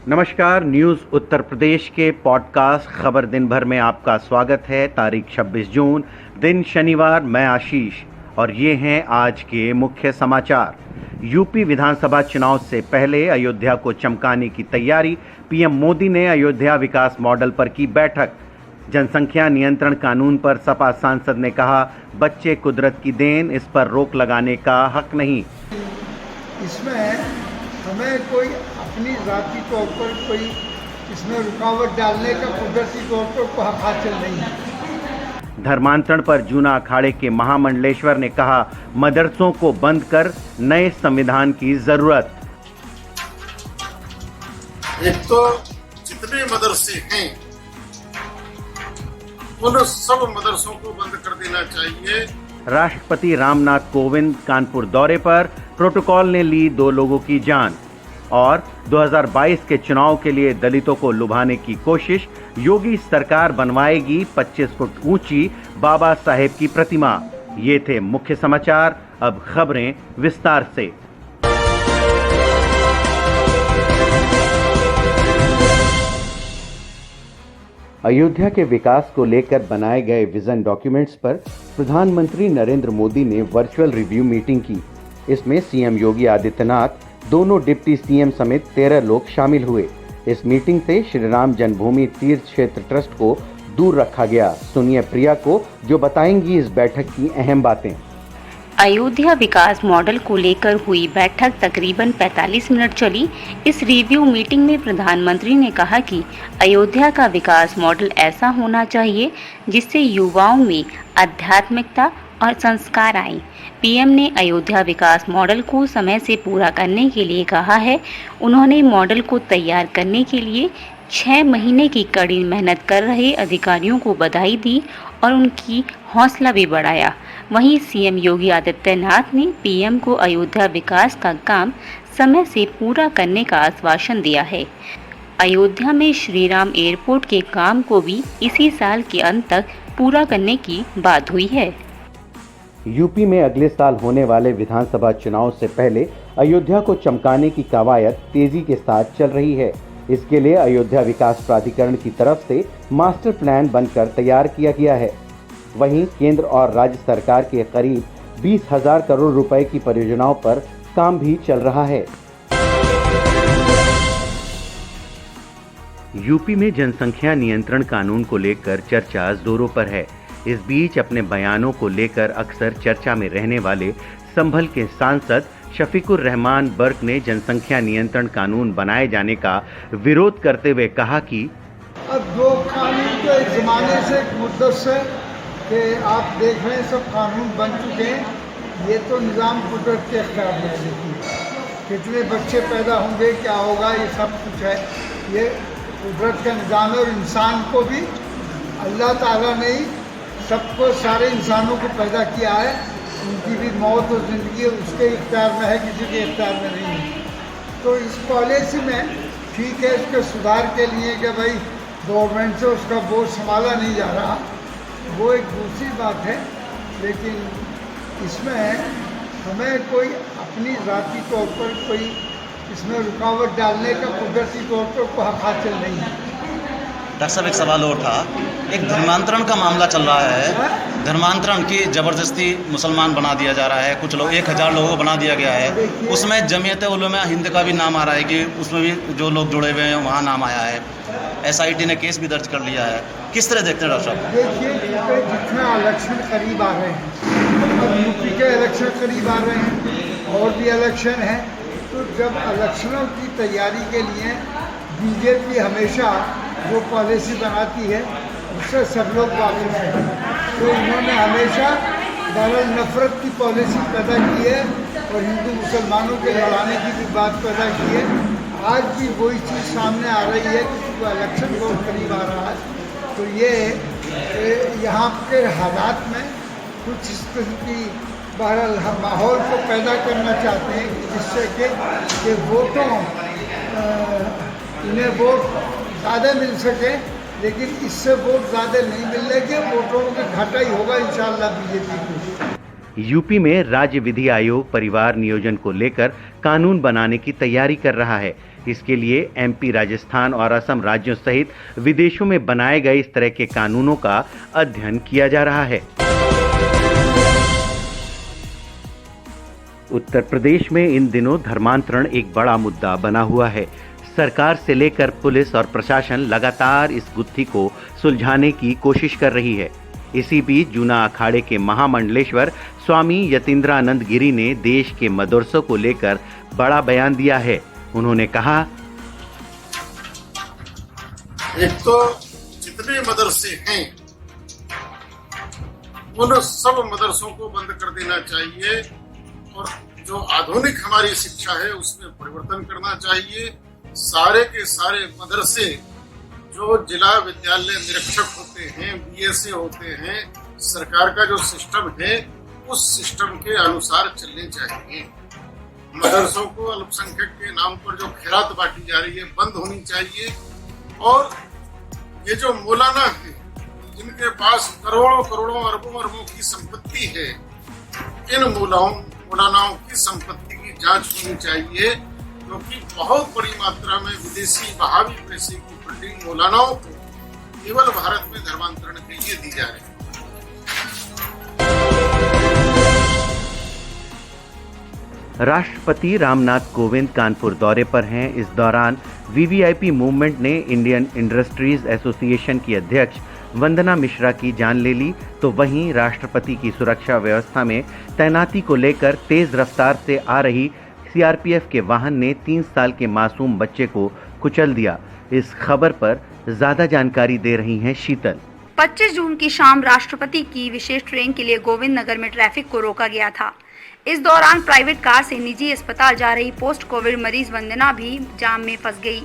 नमस्कार। न्यूज़ उत्तर प्रदेश के पॉडकास्ट खबर दिन भर में आपका स्वागत है। तारीख 26 जून, दिन शनिवार। मैं आशीष और ये हैं आज के मुख्य समाचार। यूपी विधानसभा चुनाव से पहले अयोध्या को चमकाने की तैयारी। पीएम मोदी ने अयोध्या विकास मॉडल पर की बैठक। जनसंख्या नियंत्रण कानून पर सपा सांसद ने कहा, बच्चे कुदरत की देन, इस पर रोक लगाने का हक नहीं। इसमें हमें कोई अपनी ज़ाती तौर पर कोई इसमें रुकावट डालने का कुदरती तौर पर कोई हक हासिल नहीं है। धर्मांतरण पर जूना अखाड़े के महामंडलेश्वर ने कहा, मदरसों को बंद कर नए संविधान की जरूरत। एक तो जितने मदरसे हैं उन सब मदरसों को बंद कर देना चाहिए। राष्ट्रपति रामनाथ कोविंद कानपुर दौरे पर, प्रोटोकॉल ने ली 2 लोगों की जान। और 2022 के चुनाव के लिए दलितों को लुभाने की कोशिश। योगी सरकार बनवाएगी 25 फुट ऊंची बाबा साहेब की प्रतिमा। ये थे मुख्य समाचार। अब खबरें विस्तार से। अयोध्या के विकास को लेकर बनाए गए विजन डॉक्यूमेंट्स पर प्रधानमंत्री नरेंद्र मोदी ने वर्चुअल रिव्यू मीटिंग की। इसमें सीएम योगी आदित्यनाथ, दोनों डिप्टी सीएम समेत 13 लोग शामिल हुए। इस मीटिंग से श्री राम जन्मभूमि तीर्थ क्षेत्र ट्रस्ट को दूर रखा गया। सुनिए प्रिया को, जो बताएंगी इस बैठक की अहम बातें। अयोध्या विकास मॉडल को लेकर हुई बैठक तकरीबन 45 मिनट चली। इस रिव्यू मीटिंग में प्रधानमंत्री ने कहा कि अयोध्या का विकास मॉडल ऐसा होना चाहिए जिससे युवाओं में आध्यात्मिकता और संस्कार आए। पीएम ने अयोध्या विकास मॉडल को समय से पूरा करने के लिए कहा है। उन्होंने मॉडल को तैयार करने के लिए 6 महीने की कड़ी मेहनत कर रहे अधिकारियों को बधाई दी और उनकी हौसला भी बढ़ाया। वहीं सीएम योगी आदित्यनाथ ने पीएम को अयोध्या विकास का काम समय से पूरा करने का आश्वासन दिया है। अयोध्या में श्री राम एयरपोर्ट के काम को भी इसी साल के अंत तक पूरा करने की बात हुई है। यूपी में अगले साल होने वाले विधानसभा चुनाव से पहले अयोध्या को चमकाने की कवायद तेजी के साथ चल रही है। इसके लिए अयोध्या विकास प्राधिकरण की तरफ से मास्टर प्लान बनकर तैयार किया गया है। वहीं केंद्र और राज्य सरकार के करीब 20,000 करोड़ रुपए की परियोजनाओं पर काम भी चल रहा है। यूपी में जनसंख्या नियंत्रण कानून को लेकर चर्चा जोरों पर है। इस बीच अपने बयानों को लेकर अक्सर चर्चा में रहने वाले संभल के सांसद शफीकुर रहमान बर्क ने जनसंख्या नियंत्रण कानून बनाए जाने का विरोध करते हुए कहा कि अब 2 कानून तो एक ज़माने से एक मुद्दत से कि आप देख रहे हैं सब कानून बन चुके हैं। ये तो निज़ाम कुदरत के अख्तियार में है। देखिए कितने बच्चे पैदा होंगे, क्या होगा, ये सब कुछ है। ये कुदरत का निज़ाम है और इंसान को भी अल्लाह ताला ने ही सबको, सारे इंसानों को पैदा किया है। उनकी भी मौत और ज़िंदगी उसके इख्तियार में है, किसी के इख्तियार में नहीं है। तो इस पॉलिसी में ठीक है, इसके सुधार के लिए कि भाई गवर्नमेंट से उसका बोझ संभाला नहीं जा रहा, वो एक दूसरी बात है। लेकिन इसमें हमें कोई अपनी ज़ाती तौर पर कोई इसमें रुकावट डालने का कुदरती तौर पर कोई हक हासिल नहीं है। डॉक्टर साहब, एक सवाल और था। एक धर्मांतरण का मामला चल रहा है। धर्मांतरण की ज़बरदस्ती मुसलमान बना दिया जा रहा है। कुछ लोग 1000 लोगों को बना दिया गया है। उसमें जमीयत उलमा हिंद का भी नाम आ रहा है कि उसमें भी जो लोग जुड़े हुए हैं वहाँ नाम आया है। SIT ने केस भी दर्ज कर लिया है। किस तरह देखते हैं डॉक्टर साहब? देखिए, जितना इलेक्शन करीब आ रहे हैं, अब यूपी के इलेक्शन करीब आ रहे हैं और भी इलेक्शन हैं, तो जब इलेक्शनों की तैयारी के लिए बीजेपी हमेशा जो पॉलिसी बनाती है उससे सब लोग वाकिफ हैं। तो इन्होंने हमेशा दारुल नफरत की पॉलिसी पैदा की है और हिंदू मुसलमानों के लड़ाने की भी बात पैदा की है। आज भी वही चीज़ सामने आ रही है कि क्योंकि इलेक्शन बहुत करीब आ रहा है। तो ये यहाँ के हालात में कुछ इस तरह की बहरहाल माहौल को पैदा करना चाहते हैं जिससे कि वोटों इन्हें वोट ज़्यादा मिल सके। लेकिन इससे वोट ज़्यादा नहीं मिलने के, वोटों का घाटा ही होगा इंशाअल्लाह बीजेपी को। यूपी में राज्य विधि आयोग परिवार नियोजन को लेकर कानून बनाने की तैयारी कर रहा है। इसके लिए एमपी, राजस्थान और असम राज्यों सहित विदेशों में बनाए गए इस तरह के कानूनों का अध्ययन किया जा रहा है। उत्तर प्रदेश में इन दिनों धर्मांतरण एक बड़ा मुद्दा बना हुआ है। सरकार से लेकर पुलिस और प्रशासन लगातार इस गुत्थी को सुलझाने की कोशिश कर रही है। इसी बीच जूना अखाड़े के महामंडलेश्वर स्वामी यतीन्द्रानंद गिरी ने देश के मदरसों को लेकर बड़ा बयान दिया है। उन्होंने कहा, एक तो जितने मदरसे हैं उन सब मदरसों को बंद कर देना चाहिए और जो आधुनिक हमारी शिक्षा है उसमें परिवर्तन करना चाहिए। सारे के सारे मदरसे जो जिला विद्यालय निरीक्षक होते हैं, बीएसए होते हैं, सरकार का जो सिस्टम है उस सिस्टम के अनुसार चलने चाहिए। मदरसों को अल्पसंख्यक के नाम पर जो खैरात बांटी जा रही है बंद होनी चाहिए। और ये जो मौलाना है जिनके पास करोड़ों करोड़ों अरबों की संपत्ति है, इन मौलानाओं की संपत्ति की जांच होनी चाहिए, क्योंकि बहुत बड़ी मात्रा में विदेशी वहाबी पैसे की फंडिंग मौलानाओं को केवल भारत में धर्मांतरण के लिए दी जा रही है। राष्ट्रपति रामनाथ कोविंद कानपुर दौरे पर हैं। इस दौरान वीवीआईपी मूवमेंट ने इंडियन इंडस्ट्रीज एसोसिएशन की अध्यक्ष वंदना मिश्रा की जान ले ली, तो वहीं राष्ट्रपति की सुरक्षा व्यवस्था में तैनाती को लेकर तेज रफ्तार से आ रही सीआरपीएफ के वाहन ने 3 साल के मासूम बच्चे को कुचल दिया। इस खबर पर ज्यादा जानकारी दे रही हैं शीतल। 25 जून की शाम राष्ट्रपति की विशेष ट्रेन के लिए गोविंद नगर में ट्रैफिक को रोका गया था। इस दौरान प्राइवेट कार से निजी अस्पताल जा रही पोस्ट कोविड मरीज वंदना भी जाम में फंस गई।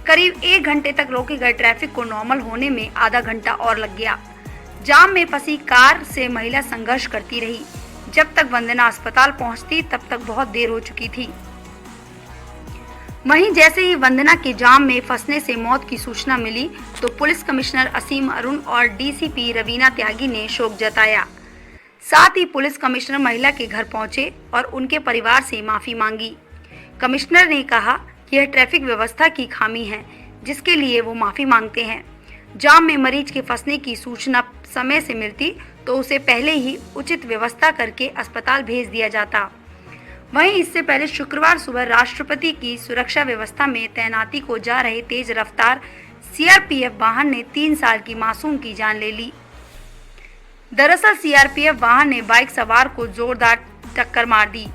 करीब 1 घंटे तक रोके गए ट्रैफिक को नॉर्मल होने में आधा घंटा और लग गया। जाम में फंसी कार से महिला संघर्ष करती रही। जब तक वंदना अस्पताल पहुंचती तब तक बहुत देर हो चुकी थी। वहीं जैसे ही वंदना के जाम में फंसने से मौत की सूचना मिली तो पुलिस कमिश्नर असीम अरुण और डीसीपी रवीना त्यागी ने शोक जताया। साथ ही पुलिस कमिश्नर महिला के घर पहुंचे और उनके परिवार से माफी मांगी। कमिश्नर ने कहा कि यह ट्रैफिक व्यवस्था की खामी है जिसके लिए वो माफी मांगते हैं। जाम में मरीज के फंसने की सूचना समय से मिलती तो उसे पहले ही उचित व्यवस्था करके अस्पताल भेज दिया जाता। वहीं इससे पहले शुक्रवार सुबह राष्ट्रपति की सुरक्षा व्यवस्था में तैनाती को जा रहे तेज रफ्तार सीआरपीएफ वाहन ने 3 साल की मासूम की जान ले ली। दरअसल सीआरपीएफ वाहन ने बाइक सवार को जोरदार टक्कर मार दी।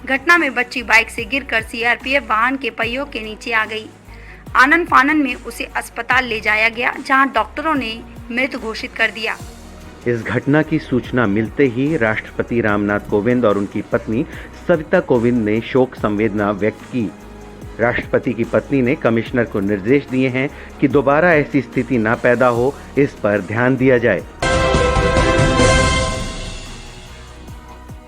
घटना में बच्ची बाइक से गिरकर सीआरपीएफ वाहन के पहियों के नीचे आ गई। आनन फानन में उसे अस्पताल ले जाया गया, जहां डॉक्टरों ने मृत घोषित कर दिया। इस घटना की सूचना मिलते ही राष्ट्रपति रामनाथ कोविंद और उनकी पत्नी सविता कोविंद ने शोक संवेदना व्यक्त की। राष्ट्रपति की पत्नी ने कमिश्नर को निर्देश दिए हैं कि दोबारा ऐसी स्थिति न पैदा हो, इस पर ध्यान दिया जाए।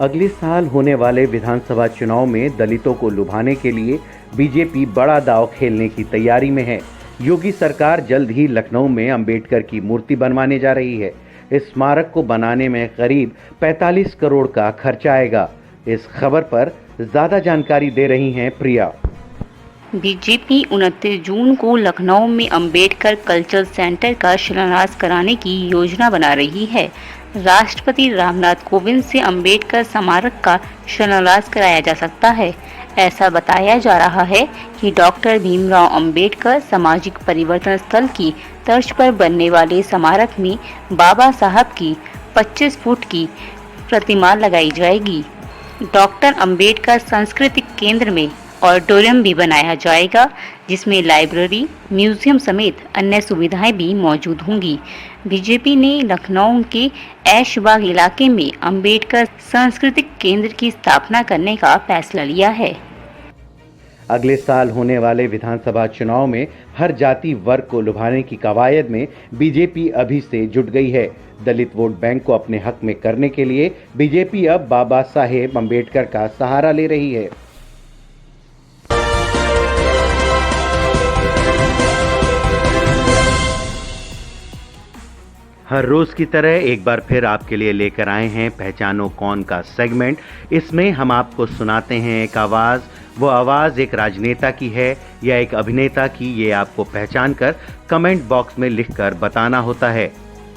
अगले साल होने वाले विधानसभा चुनाव में दलितों को लुभाने के लिए बीजेपी बड़ा दांव खेलने की तैयारी में है। योगी सरकार जल्द ही लखनऊ में अंबेडकर की मूर्ति बनवाने जा रही है। इस स्मारक को बनाने में करीब 45 करोड़ का खर्चा आएगा। इस खबर पर ज्यादा जानकारी दे रही हैं प्रिया। बीजेपी 29 जून को लखनऊ में अंबेडकर कल्चरल सेंटर का शिलान्यास कराने की योजना बना रही है। राष्ट्रपति रामनाथ कोविंद से अंबेडकर स्मारक का शिलान्यास कराया जा सकता है। ऐसा बताया जा रहा है कि डॉक्टर भीमराव अंबेडकर सामाजिक परिवर्तन स्थल की तर्ज पर बनने वाले स्मारक में बाबा साहब की 25 फुट की प्रतिमा लगाई जाएगी। डॉक्टर अंबेडकर सांस्कृतिक केंद्र में ऑडिटोरियम भी बनाया जाएगा, जिसमें लाइब्रेरी, म्यूजियम समेत अन्य सुविधाएं भी मौजूद होंगी। बीजेपी ने लखनऊ के ऐशबाग इलाके में अंबेडकर सांस्कृतिक केंद्र की स्थापना करने का फैसला लिया है। अगले साल होने वाले विधानसभा चुनाव में हर जाति वर्ग को लुभाने की कवायद में बीजेपी अभी से जुट गई है। दलित वोट बैंक को अपने हक में करने के लिए बीजेपी अब बाबा साहेब अंबेडकर का सहारा ले रही है। हर रोज की तरह एक बार फिर आपके लिए लेकर आए हैं पहचानो कौन का सेगमेंट। इसमें हम आपको सुनाते हैं एक आवाज। वो आवाज एक राजनेता की है या एक अभिनेता की, ये आपको पहचान कर कमेंट बॉक्स में लिखकर बताना होता है।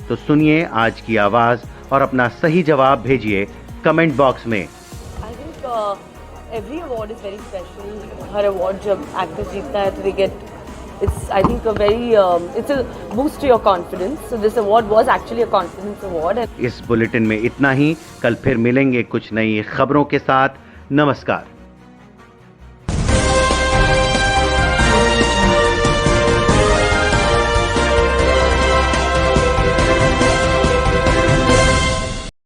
तो सुनिए आज की आवाज और अपना सही जवाब भेजिए कमेंट बॉक्स में। I think every award is very special. Her award जब actor जीतता है तो they get, it's I think a very it's a boost to your confidence. So this award was actually a confidence award. इस bulletin में इतना ही। कल फिर मिलेंगे कुछ नई खबरों के साथ। नमस्कार।